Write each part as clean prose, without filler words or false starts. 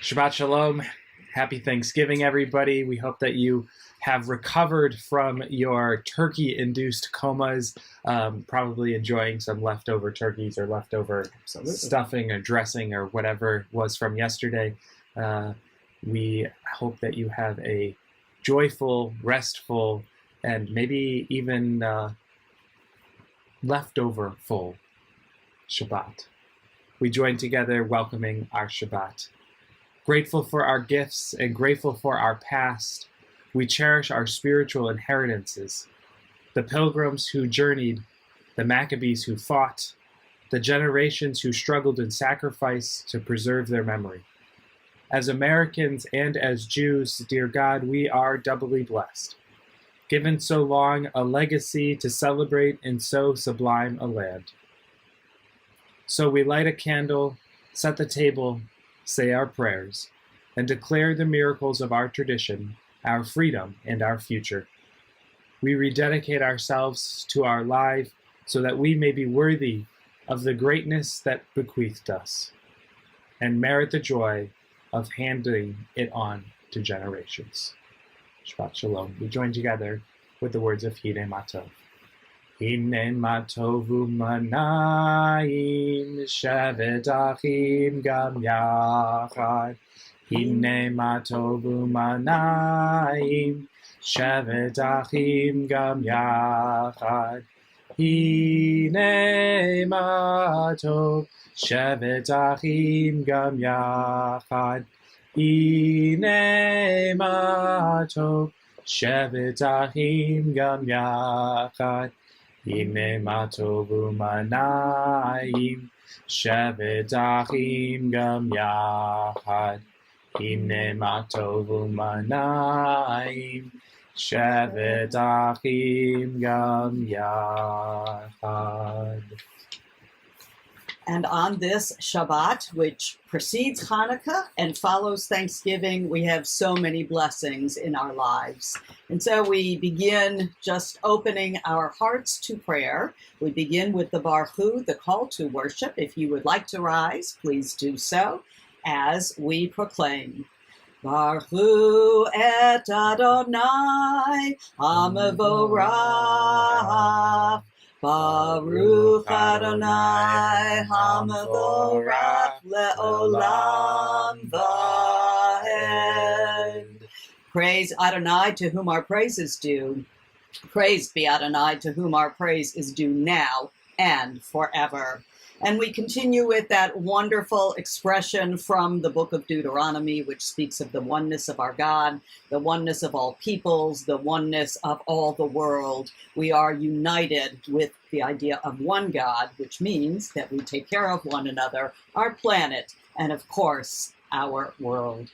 Shabbat Shalom. Happy Thanksgiving, everybody. We hope that you have recovered from your turkey-induced comas, probably enjoying some leftover turkeys or leftover stuffing or dressing or whatever was from yesterday. We hope that you have a joyful, restful, and maybe even leftover full Shabbat. We join together welcoming our Shabbat. Grateful for our gifts and grateful for our past, we cherish our spiritual inheritances. The pilgrims who journeyed, the Maccabees who fought, the generations who struggled in sacrifice to preserve their memory. As Americans and as Jews, dear God, we are doubly blessed, given so long a legacy to celebrate in so sublime a land. So we light a candle, set the table, say our prayers, and declare the miracles of our tradition, our freedom, and our future. We rededicate ourselves to our life so that we may be worthy of the greatness that bequeathed us and merit the joy of handing it on to generations. Shabbat Shalom. We join together with the words of Hine Matov. Hine matov u'manayim, shevet achim gam yachad. Hine matov u'manayim, shevet achim gam yachad. Hine matov, shevet achim gam yachad. Hine matov, shevet achim gam yachad. Hine matov u'manayim, shevet achim gam yachad. Hine matov u'manayim, shevet achim gam yachad. And on this Shabbat, which precedes Hanukkah and follows Thanksgiving, we have so many blessings in our lives. And so we begin just opening our hearts to prayer. We begin with the Baruch Hu, the call to worship. If you would like to rise, please do so as we proclaim. Baruch Hu et Adonai, HaMevorach. Baruch Adonai HaMevorach le'olam va'ed. Praise Adonai, to whom our praise is due. Praise be Adonai, to whom our praise is due now and forever. And we continue with that wonderful expression from the book of Deuteronomy, which speaks of the oneness of our God, the oneness of all peoples, the oneness of all the world. We are united with the idea of one God, which means that we take care of one another, our planet, and of course, our world.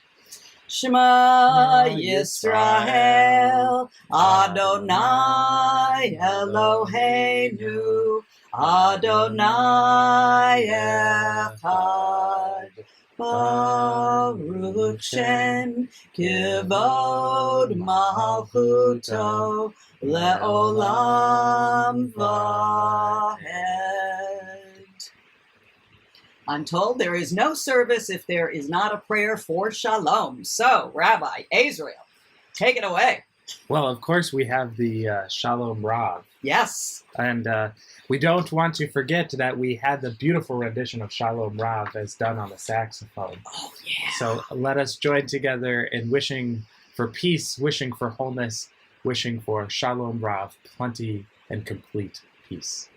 Shema Yisrael, Adonai Eloheinu, Adonai Echad. Baruch Shem Kivod Malchuto Le'olam Va'ed. I'm told there is no service if there is not a prayer for shalom. So, Rabbi Azrael, take it away. Well, of course, we have the Shalom Rav. Yes. And we don't want to forget that we had the beautiful rendition of Shalom Rav as done on the saxophone. Oh, yeah. So let us join together in wishing for peace, wishing for wholeness, wishing for Shalom Rav, plenty and complete peace.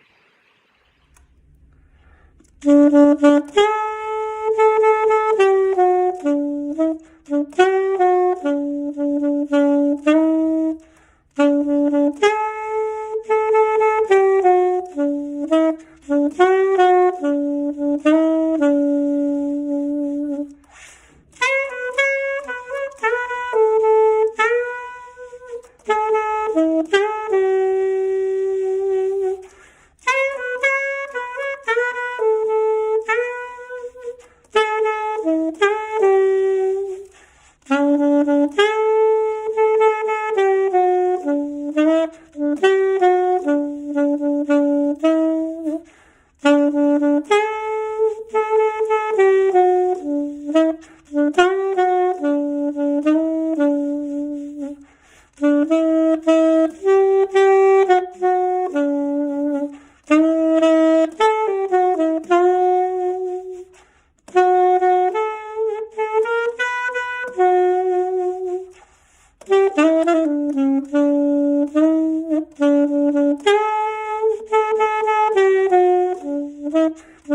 We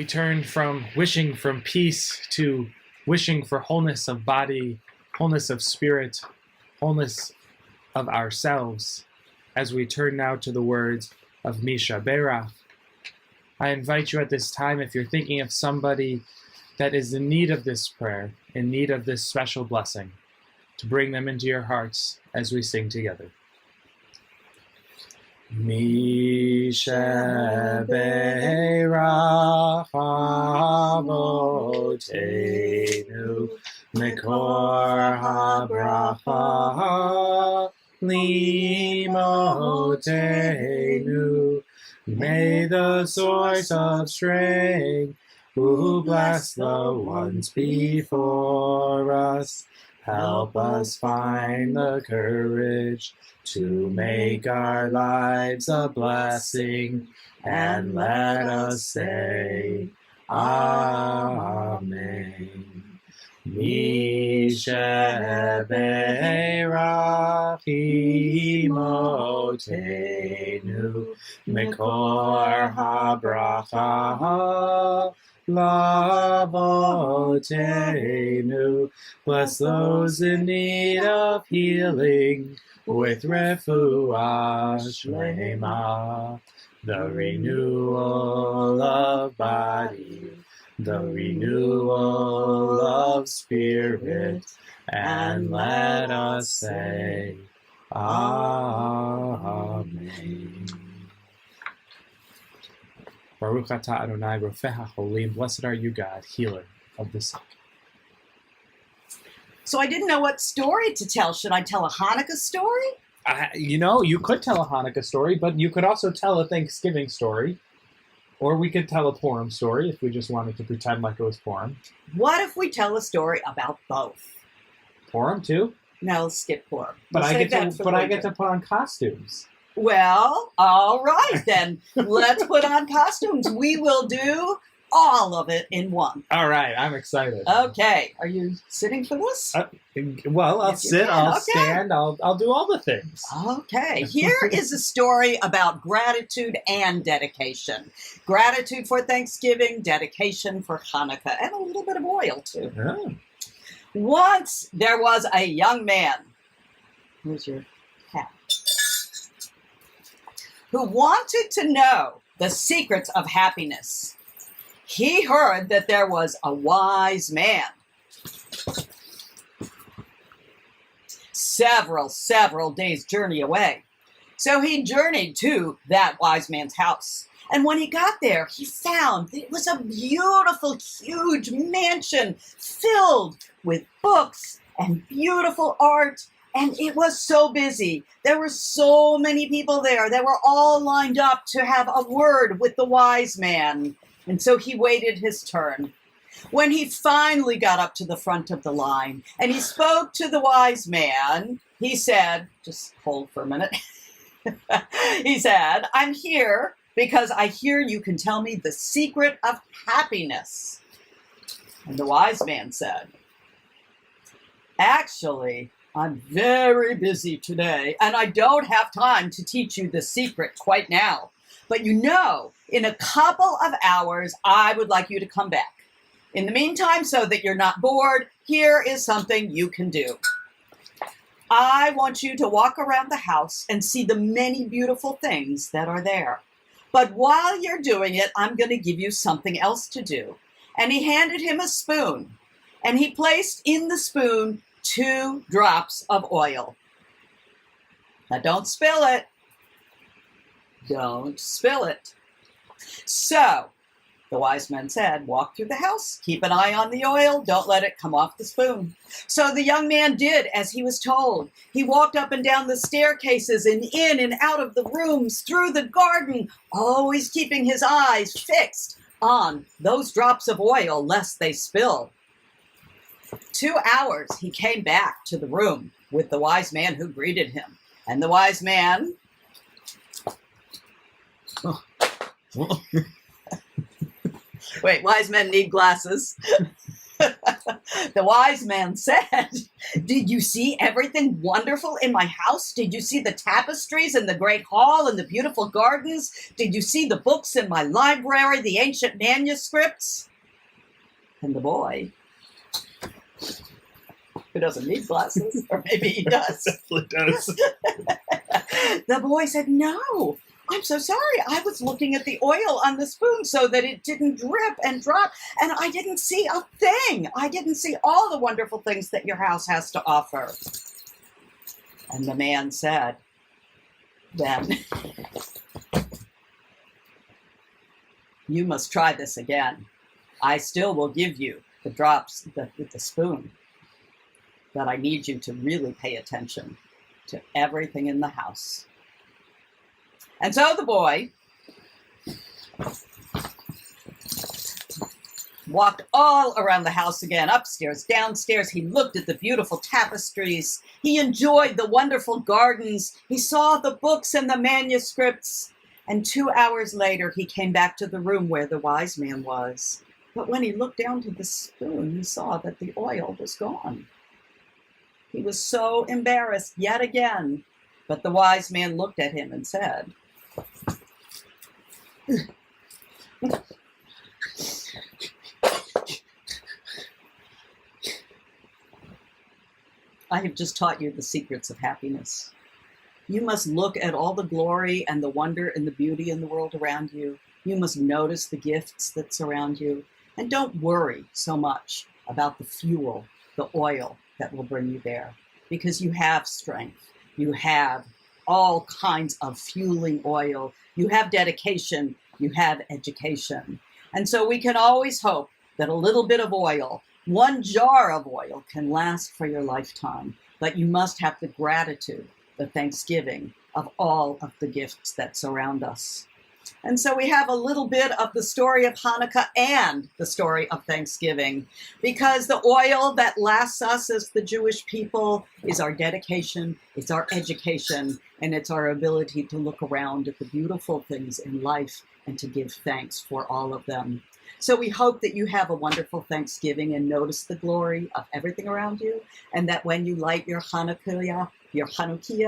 turn from wishing for peace to wishing for wholeness of body, wholeness of spirit, wholeness of ourselves, as we turn now to the words of Misha Berach. I invite you at this time, if you're thinking of somebody that is in need of this prayer, in need of this special blessing, to bring them into your hearts as we sing together. Misha Berach Avotenu Mekor HaBracha Limotenu. May the source of strength, who bless the ones before us, help us find the courage to make our lives a blessing, and let us say, Amen. Misha Berach Imotenu Mekor HaBracha Lavotenu. Bless those in need of healing with refuah shlema, the renewal of body, the renewal of spirit, and let us say, Amen. Baruch atah Adonai Rofeh HaCholim. Blessed are you, God, healer of the sick. So I didn't know what story to tell. Should I tell a Hanukkah story? You could tell a Hanukkah story, but you could also tell a Thanksgiving story. Or we could tell a Purim story if we just wanted to pretend like it was Purim. What if we tell a story about both? Purim too? No, skip Purim. But I get to put on costumes. Well, all right then. Let's put on costumes. We will do all of it in one. All right, I'm excited. Okay, are you sitting for this? Well, I'll sit, I'll stand, I'll do all the things. Okay, here is a story about gratitude and dedication. Gratitude for Thanksgiving, dedication for Hanukkah, and a little bit of oil too. Oh. Once there was a young man. Where's your hat? Who wanted to know the secrets of happiness. He heard that there was a wise man. Several days' journey away. So he journeyed to that wise man's house. And when he got there, he found that it was a beautiful, huge mansion filled with books and beautiful art. And it was so busy. There were so many people there. They were all lined up to have a word with the wise man. And so he waited his turn. When he finally got up to the front of the line and he spoke to the wise man, he said, just hold for a minute. He said, I'm here because I hear you can tell me the secret of happiness. And the wise man said, actually, I'm very busy today and I don't have time to teach you the secret quite now. But in a couple of hours, I would like you to come back. In the meantime, so that you're not bored, here is something you can do. I want you to walk around the house and see the many beautiful things that are there. But while you're doing it, I'm going to give you something else to do. And he handed him a spoon, and he placed in the spoon 2 drops of oil. Now don't spill it. Don't spill it. So, the wise man said, walk through the house, keep an eye on the oil, don't let it come off the spoon. So the young man did as he was told. He walked up and down the staircases and in and out of the rooms, through the garden, always keeping his eyes fixed on those drops of oil lest they spill. 2 hours, he came back to the room with the wise man who greeted him. And the wise man... Wait, wise men need glasses. The wise man said, "Did you see everything wonderful in my house? Did you see the tapestries in the great hall and the beautiful gardens? Did you see the books in my library, the ancient manuscripts?" And the boy, who doesn't need glasses, or maybe he does. Definitely does. The boy said, "No, I'm so sorry. I was looking at the oil on the spoon so that it didn't drip and drop, and I didn't see a thing. I didn't see all the wonderful things that your house has to offer." And the man said, "Then you must try this again. I still will give you the drops with the spoon, but I need you to really pay attention to everything in the house." And so the boy walked all around the house again, upstairs, downstairs. He looked at the beautiful tapestries. He enjoyed the wonderful gardens. He saw the books and the manuscripts. And 2 hours later, he came back to the room where the wise man was. But when he looked down to the spoon, he saw that the oil was gone. He was so embarrassed yet again. But the wise man looked at him and said, "I have just taught you the secrets of happiness. You must look at all the glory and the wonder and the beauty in the world around you. You must notice the gifts that surround you. And don't worry so much about the fuel, the oil that will bring you there. Because you have strength. You have all kinds of fueling oil. You have dedication. You have education. And so we can always hope that a little bit of oil, one jar of oil, can last for your lifetime. But you must have the gratitude, the thanksgiving of all of the gifts that surround us." And so we have a little bit of the story of Hanukkah and the story of Thanksgiving, because the oil that lasts us as the Jewish people is our dedication, it's our education, and it's our ability to look around at the beautiful things in life and to give thanks for all of them. So we hope that you have a wonderful Thanksgiving and notice the glory of everything around you, and that when you light your Hanukkah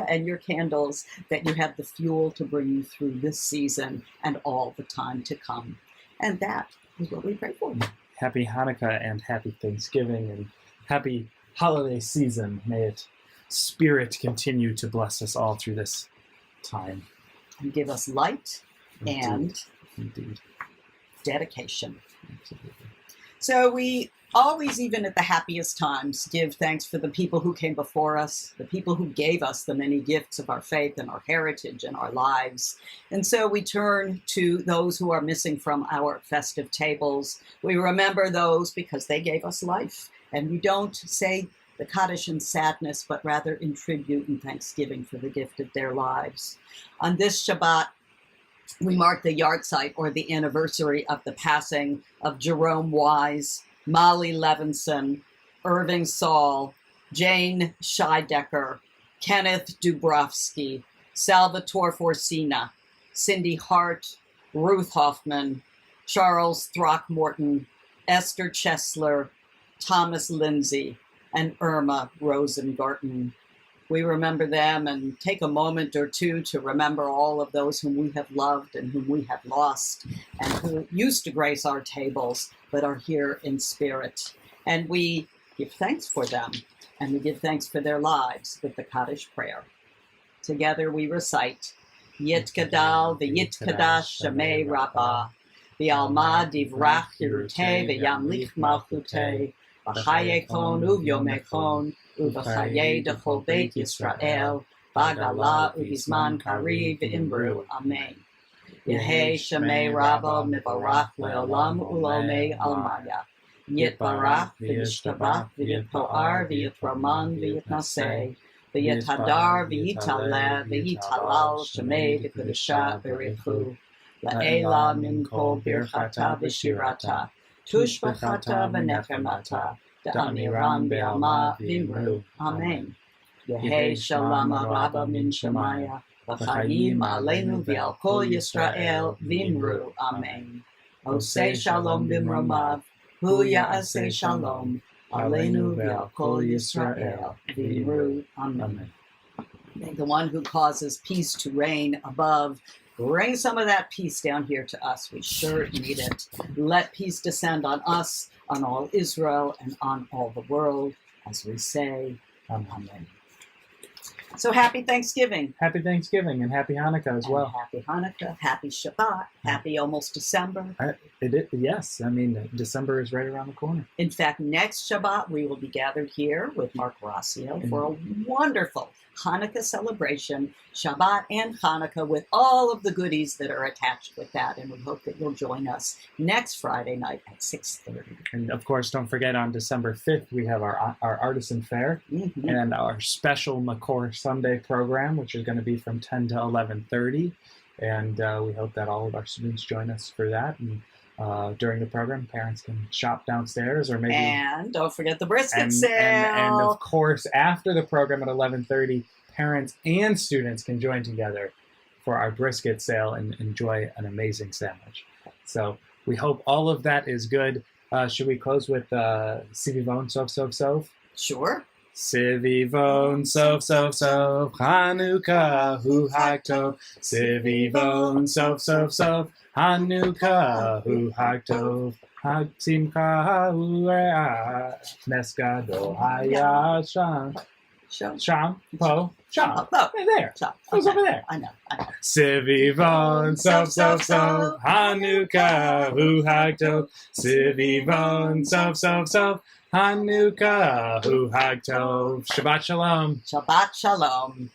and your candles, that you have the fuel to bring you through this season and all the time to come. And that is what we pray for. Happy Hanukkah and happy Thanksgiving and happy holiday season. May its spirit continue to bless us all through this time. And give us light and Indeed. dedication. Absolutely. So we always, even at the happiest times, give thanks for the people who came before us, the people who gave us the many gifts of our faith and our heritage and our lives. And so we turn to those who are missing from our festive tables. We remember those because they gave us life. And we don't say the Kaddish in sadness, but rather in tribute and thanksgiving for the gift of their lives. On this Shabbat, we mark the yahrzeit, or the anniversary of the passing of Jerome Wise, Molly Levinson, Irving Saul, Jane Scheidecker, Kenneth Dubrovsky, Salvatore Forcina, Cindy Hart, Ruth Hoffman, Charles Throckmorton, Esther Chesler, Thomas Lindsay, and Irma Rosengarten. We remember them and take a moment or two to remember all of those whom we have loved and whom we have lost and who used to grace our tables but are here in spirit. And we give thanks for them, and we give thanks for their lives with the Kaddish prayer. Together we recite, Yit Gadal v'Yitkadash Shemei Rabbah, v'Alma Divrach Yeruteh v'Yamlich Malchuteh, v'Chayekon uvyomekon, Uvachaye dechol Beit Yisrael, Bagala ubizman kari v'imbru, Amen. Yehei Shemei Rabba mivarach le'olam ulomei almaya. Yitbarach v'yishtabach v'yitpoar v'yitraman v'yitnaseh, v'yithadar v'yitaleh v'yitalal Shemei v'kedusha v'richu. La'ela min kol birchata v'shirata, tushbachata v'nechemata, Da'amiram be'alma vimru. Amen. Yehi shalom araba min shemaya. V'chaim aleinu v'al kol Yisrael vimru. Amen. Osei shalom bimromav. Hu ya'aseh shalom. Aleinu v'al kol Yisrael vimru. Amen. May the one who causes peace to reign above bring some of that peace down here to us. We sure need it. Let peace descend on us, on all Israel, and on all the world, as we say, Amen. So happy Thanksgiving. Happy Thanksgiving and happy Hanukkah as And well. happy Hanukkah, happy Shabbat, happy almost December. Yes, I mean, December is right around the corner. In fact, next Shabbat, we will be gathered here with Mark Rossio for a wonderful Hanukkah celebration, Shabbat and Hanukkah, with all of the goodies that are attached with that. And we hope that you'll join us next Friday night at 6:30. And of course, don't forget on December 5th, we have our Artisan Fair Mm-hmm. and our special McCore Sunday program, which is going to be from 10 to 11:30. And we hope that all of our students join us for that. And during the program, parents can shop downstairs or maybe... And don't forget the brisket and sale. of course, after the program at 11:30, parents and students can join together for our brisket sale and enjoy an amazing sandwich. So we hope all of that is good. Should we close with Sivivon Sof Sof Sof? Sure. Sivivon Sof Sof Sof, Hanukkah Hu Hag Tov. Sivivon Sof Sof Sof, Hanukkah Hu Hag Tov. Hag Simcha Hu Nes Gadol Haya Sham. Sham, Po, Sham. Oh, There. so, It was over there. I know. Sivivon Sof Sof Sof, Hanukkah Hu Hag Tov. Sivivon Sof Sof Sof, Hanukkah Hu Hag Tov. Shabbat Shalom. Shabbat Shalom.